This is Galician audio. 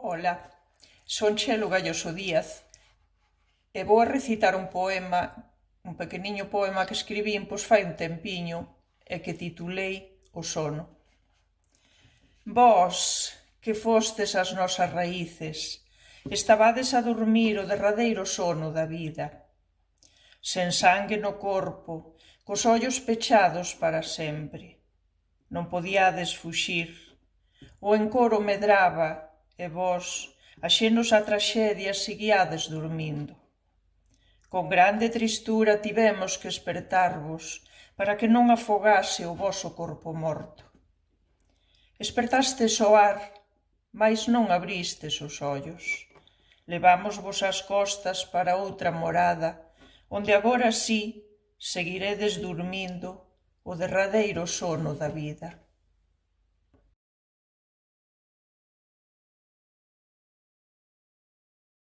Ola, son Chelo Galloso Díaz e vou a recitar un poema, un pequeniño poema que escribín pois fai un tempiño e que titulei O sono. Vós, que fostes as nosas raíces, estabades a dormir o derradeiro sono da vida, sen sangue no corpo, cos ollos pechados para sempre. Non podíades fuxir, o encoro medraba e vós, axenos á traxedia, seguiades dormindo. Con grande tristura tivemos que espertarvos para que non afogase o voso corpo morto. Espertastes o ar, mais non abristes os ollos. Levámosvos as costas para outra morada, onde agora sí seguiredes dormindo o derradeiro sono da vida.